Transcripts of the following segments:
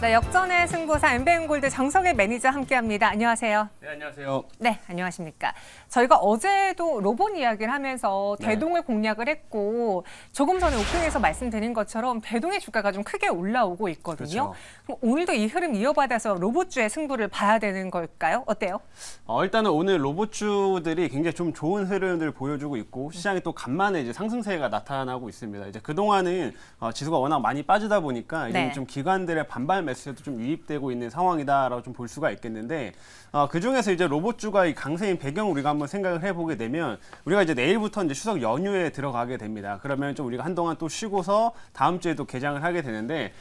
네, 역전의 승부사 엠베인골드 정성의 매니저 함께합니다. 안녕하세요. 네, 안녕하세요. 네, 안녕하십니까. 저희가 어제도 로봇 이야기를 하면서 대동을 공략을 했고 조금 전에 오프닝에서 말씀드린 것처럼 대동의 주가가 좀 크게 올라오고 있거든요. 그렇죠. 그럼 오늘도 이 흐름 이어받아서 로봇주의 승부를 봐야 되는 걸까요? 어때요? 일단은 오늘 로봇주들이 굉장히 좀 좋은 흐름을 보여주고 있고 시장이 또 간만에 이제 상승세가 나타나고 있습니다. 이제 그동안은 지수가 워낙 많이 빠지다 보니까 이제 네. 좀 기관들의 반발 매수에도 좀 유입되고 있는 상황이다라고 좀 볼 수가 있겠는데 그 중에서 이제 로봇주가 이 강세인 배경 우리가 한번 생각을 해보게 되면 우리가 이제 내일부터 이제 추석 연휴에 들어가게 됩니다. 그러면 좀 우리가 한동안 또 쉬고서 다음 주에 또 개장을 하게 되는데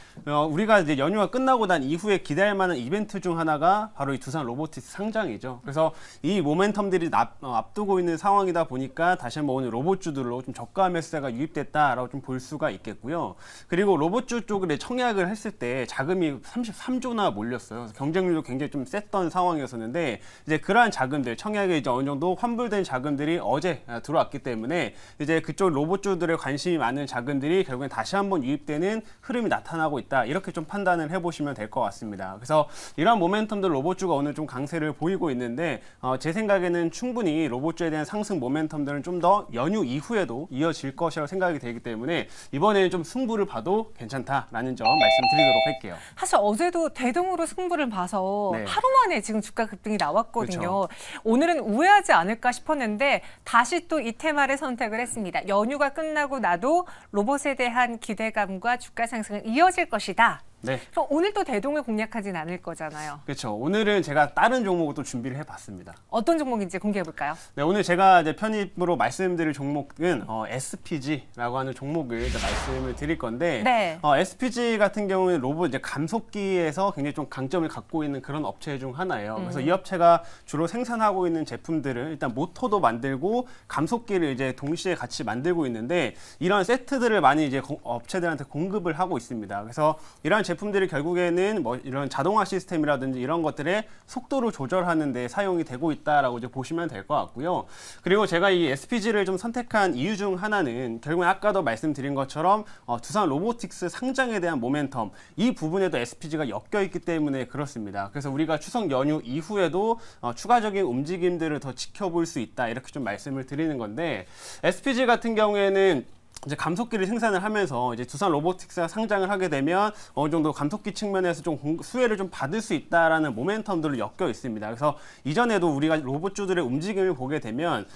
우리가 이제 연휴가 끝나고 난 이후에 기대할 만한 이벤트 중 하나가 바로 이 두산 로보틱스 상장이죠. 그래서 이 모멘텀들이 앞두고 있는 상황이다 보니까 다시 한번 오늘 로봇주들로 좀 저가 매수세가 유입됐다라고 좀 볼 수가 있겠고요. 그리고 로봇주 쪽에 청약을 했을 때 자금이 33조나 몰렸어요. 그래서 경쟁률도 굉장히 좀 셌던 상황이었었는데 이제 그러한 자금들 청약에 이제 어느 정도 환불된 자금들이 어제 들어왔기 때문에 이제 그쪽 로봇주들의 관심이 많은 자금들이 결국엔 다시 한번 유입되는 흐름이 나타나고 있다. 이렇게 좀 판단을 해보시면 될 것 같습니다. 그래서 이런 모멘텀들 로봇주가 오늘 좀 강세를 보이고 있는데 제 생각에는 충분히 로봇주에 대한 상승 모멘텀들은 좀 더 연휴 이후에도 이어질 것이라고 생각이 되기 때문에 이번에는 좀 승부를 봐도 괜찮다라는 점 말씀드리도록 할게요. 사실 어제도 대동으로 승부를 봐서 네. 하루 만에 지금 주가 급등이 나왔거든요. 그렇죠. 오늘은 우회하지 않을까 싶었는데 다시 또 이 테마를 선택을 했습니다. 연휴가 끝나고 나도 로봇에 대한 기대감과 주가 상승은 이어질 것이다. 네. 그럼 오늘 또 대동을 공략하진 않을 거잖아요. 그렇죠. 오늘은 제가 다른 종목을 또 준비를 해봤습니다. 어떤 종목인지 공개해 볼까요? 네, 오늘 제가 이제 편입으로 말씀드릴 종목은 SPG라고 하는 종목을 이제 말씀을 드릴 건데 네. SPG 같은 경우는 로봇 이제 감속기에서 굉장히 좀 강점을 갖고 있는 그런 업체 중 하나예요. 그래서 이 업체가 주로 생산하고 있는 제품들을 일단 모터도 만들고 감속기를 이제 동시에 같이 만들고 있는데 이런 세트들을 많이 이제 업체들한테 공급을 하고 있습니다. 그래서 이런 제품들이 결국에는 뭐 이런 자동화 시스템이라든지 이런 것들의 속도를 조절하는 데 사용이 되고 있다라고 이제 보시면 될 것 같고요. 그리고 제가 이 SPG를 좀 선택한 이유 중 하나는 결국엔 아까도 말씀드린 것처럼 두산 로보틱스 상장에 대한 모멘텀 이 부분에도 SPG가 엮여 있기 때문에 그렇습니다. 그래서 우리가 추석 연휴 이후에도 추가적인 움직임들을 더 지켜볼 수 있다 이렇게 좀 말씀을 드리는 건데 SPG 같은 경우에는 이제 감속기를 생산을 하면서 이제 두산 로보틱스가 상장을 하게 되면 어느 정도 감속기 측면에서 좀 수혜를 좀 받을 수 있다라는 모멘텀들을 엮여 있습니다. 그래서 이전에도 우리가 로봇주들의 움직임을 보게 되면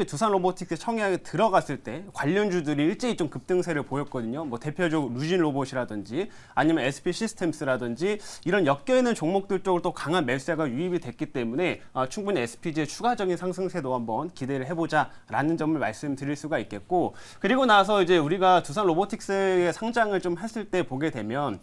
두산 로보틱스 청약에 들어갔을 때 관련주들이 일제히 좀 급등세를 보였거든요. 뭐 대표적으로 루진 로봇이라든지 아니면 SP 시스템스라든지 이런 엮여 있는 종목들 쪽으로 또 강한 매수세가 유입이 됐기 때문에 충분히 SPG의 추가적인 상승세도 한번 기대를 해보자라는 점을 말씀드릴 수가 있겠고 그리고 나서 이제 우리가 두산 로보틱스의 상장을 좀 했을 때 보게 되면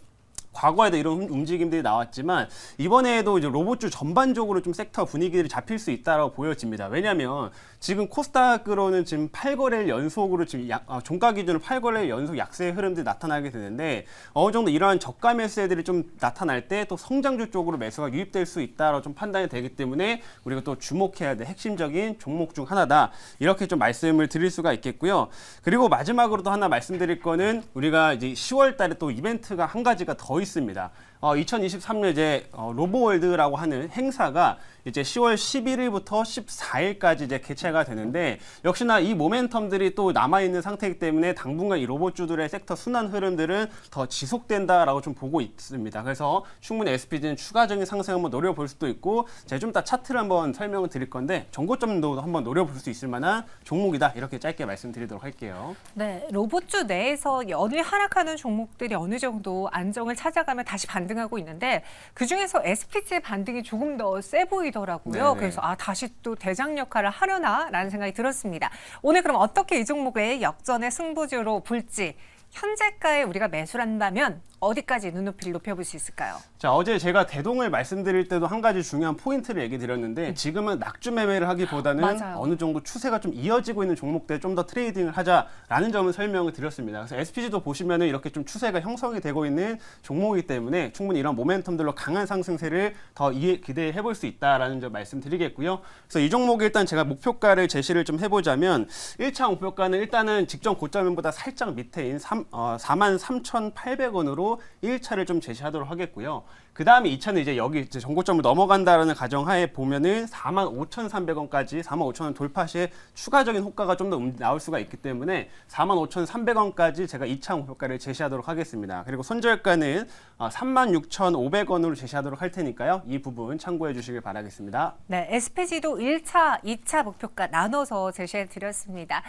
과거에도 이런 움직임들이 나왔지만 이번에도 이제 로봇주 전반적으로 좀 섹터 분위기들이 잡힐 수 있다고 보여집니다. 왜냐하면 지금 코스닥으로는 지금 8거래일 연속으로 지금 종가 기준으로 8거래일 연속 약세의 흐름들이 나타나게 되는데 어느 정도 이러한 저가 매수세들이 좀 나타날 때 또 성장주 쪽으로 매수가 유입될 수 있다라고 좀 판단이 되기 때문에 우리가 또 주목해야 될 핵심적인 종목 중 하나다 이렇게 좀 말씀을 드릴 수가 있겠고요. 그리고 마지막으로 또 하나 말씀드릴 거는 우리가 이제 10월 달에 또 이벤트가 한 가지가 더 있습니다. 2023년 이제 로보월드라고 하는 행사가 이제 10월 11일부터 14일까지 이제 개최가 되는데 역시나 이 모멘텀들이 또 남아있는 상태이기 때문에 당분간 이 로봇주들의 섹터 순환 흐름들은 더 지속된다라고 좀 보고 있습니다. 그래서 충분히 SPG는 추가적인 상승 한번 노려볼 수도 있고 제가 좀 이따 차트를 한번 설명을 드릴 건데 정고점도 한번 노려볼 수 있을 만한 종목이다 이렇게 짧게 말씀드리도록 할게요. 네, 로봇주 내에서 연일 하락하는 종목들이 어느 정도 안정을 찾아가면 다시 반등하고 있는데 그중에서 SPG의 반등이 조금 더 세 보이더라고요. 네네. 그래서 다시 또 대장 역할을 하려나라는 생각이 들었습니다. 오늘 그럼 어떻게 이 종목의 역전의 승부주로 볼지 현재가에 우리가 매수를 한다면 어디까지 눈높이를 높여볼 수 있을까요? 자, 어제 제가 대동을 말씀드릴 때도 한 가지 중요한 포인트를 얘기 드렸는데 지금은 낙주 매매를 하기보다는 맞아요. 어느 정도 추세가 좀 이어지고 있는 종목들 좀 더 트레이딩을 하자라는 점을 설명을 드렸습니다. 그래서 SPG도 보시면은 이렇게 좀 추세가 형성이 되고 있는 종목이기 때문에 충분히 이런 모멘텀들로 강한 상승세를 더 기대해 볼 수 있다라는 점 말씀드리겠고요. 그래서 이 종목이 일단 제가 목표가를 제시를 좀 해보자면 1차 목표가는 일단은 직전 고점보다 살짝 밑에인 43,800원으로 1차를 좀 제시하도록 하겠고요. 그 다음에 2차는 이제 여기 이제 전고점을 넘어간다라는 가정하에 보면은 45,300원까지 45,000원 돌파 시에 추가적인 호가가 좀 더 나올 수가 있기 때문에 45,300원까지 제가 2차 목표가를 제시하도록 하겠습니다. 그리고 손절가는 36,500원으로 제시하도록 할 테니까요. 이 부분 참고해 주시길 바라겠습니다. 네, SPG도 1차, 2차 목표가 나눠서 제시해 드렸습니다.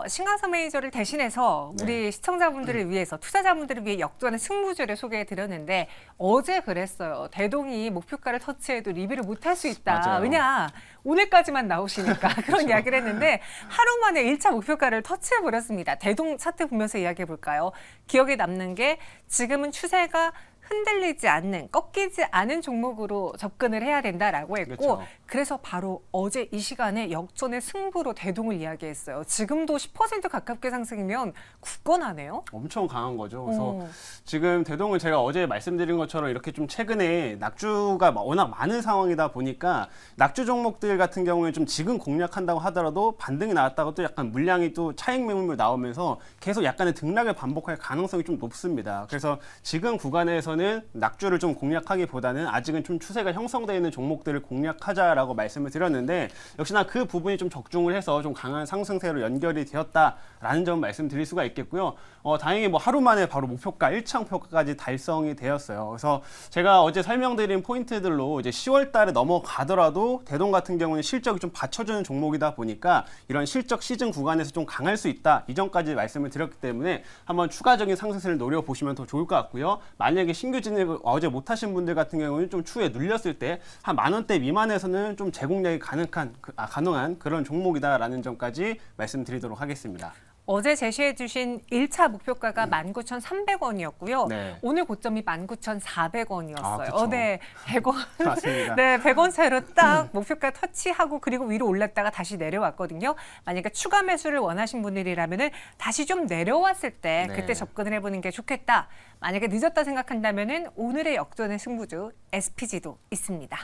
신강서 매니저를 대신해서 우리 시청자분들을 위해서, 투자자분들을 위해 역전의 승부주를 소개해 드렸는데 어제 그랬어요. 대동이 목표가를 터치해도 리뷰를 못 할 수 있다. 맞아요. 왜냐? 오늘까지만 나오시니까 그런 이야기를 했는데 하루 만에 1차 목표가를 터치해 버렸습니다. 대동 차트 보면서 이야기해 볼까요? 기억에 남는 게 지금은 추세가 흔들리지 않는, 꺾이지 않은 종목으로 접근을 해야 된다라고 했고 그렇죠. 그래서 바로 어제 이 시간에 역전의 승부로 대동을 이야기했어요. 지금도 10% 가깝게 상승이면 굳건하네요. 엄청 강한 거죠. 그래서 어. 지금 대동은 제가 어제 말씀드린 것처럼 이렇게 좀 최근에 낙주가 워낙 많은 상황이다 보니까 낙주 종목들 같은 경우에 좀 지금 공략한다고 하더라도 반등이 나왔다가 또 약간 물량이 또 차익 매물 나오면서 계속 약간의 등락을 반복할 가능성이 좀 높습니다. 그래서 지금 구간에서는 낙주를 좀 공략하기보다는 아직은 좀 추세가 형성되어 있는 종목들을 공략하자라고 말씀을 드렸는데 역시나 그 부분이 좀 적중을 해서 좀 강한 상승세로 연결이 되었다라는 점 말씀드릴 수가 있겠고요. 다행히 뭐 하루 만에 바로 목표가 1차 목표가까지 달성이 되었어요. 그래서 제가 어제 설명드린 포인트들로 이제 10월 달에 넘어가더라도 대동 같은 경우는 실적이 좀 받쳐주는 종목이다 보니까 이런 실적 시즌 구간에서 좀 강할 수 있다. 이전까지 말씀을 드렸기 때문에 한번 추가적인 상승세를 노려보시면 더 좋을 것 같고요. 만약에 신규 진입을 어제 못하신 분들 같은 경우는 좀 추후에 눌렸을 때 한 10,000원대 미만에서는 좀 재공략이 가능한 그런 종목이다라는 점까지 말씀드리도록 하겠습니다. 어제 제시해 주신 1차 목표가가 19,300원이었고요. 네. 오늘 고점이 19,400원이었어요. 아, 그쵸. 네, 100원. 맞습니다. 네, 100원 차이로 딱 목표가 터치하고 그리고 위로 올랐다가 다시 내려왔거든요. 만약에 추가 매수를 원하신 분들이라면은 다시 좀 내려왔을 때 네. 그때 접근을 해보는 게 좋겠다. 만약에 늦었다 생각한다면은 오늘의 역전의 승부주 SPG도 있습니다.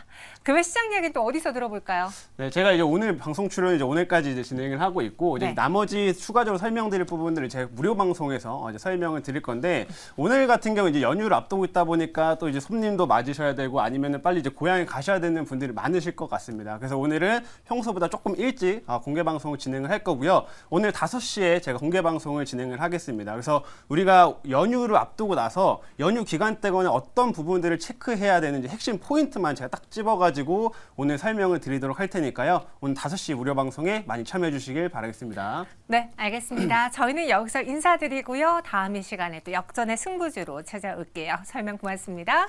그 외 시장 이야기는 또 어디서 들어볼까요? 네, 제가 이제 오늘 방송 출연을 이제 오늘까지 이제 진행을 하고 있고 이제 네. 나머지 추가적으로 설명드릴 부분들을 제가 무료 방송에서 이제 설명을 드릴 건데 오늘 같은 경우 이제 연휴를 앞두고 있다 보니까 또 이제 손님도 맞으셔야 되고 아니면은 빨리 이제 고향에 가셔야 되는 분들이 많으실 것 같습니다. 그래서 오늘은 평소보다 조금 일찍 공개 방송을 진행을 할 거고요. 오늘 5시에 제가 공개 방송을 진행을 하겠습니다. 그래서 우리가 연휴를 앞두고 나서 연휴 기간 때거나 어떤 부분들을 체크해야 되는지 핵심 포인트만 제가 딱 집어가지고 오늘 설명을 드리도록 할 테니까요. 오늘 5시 무료 방송에 많이 참여해 주시길 바라겠습니다. 네, 알겠습니다. 저희는 여기서 인사드리고요. 다음 이 시간에 또 역전의 승부주로 찾아올게요. 설명 고맙습니다.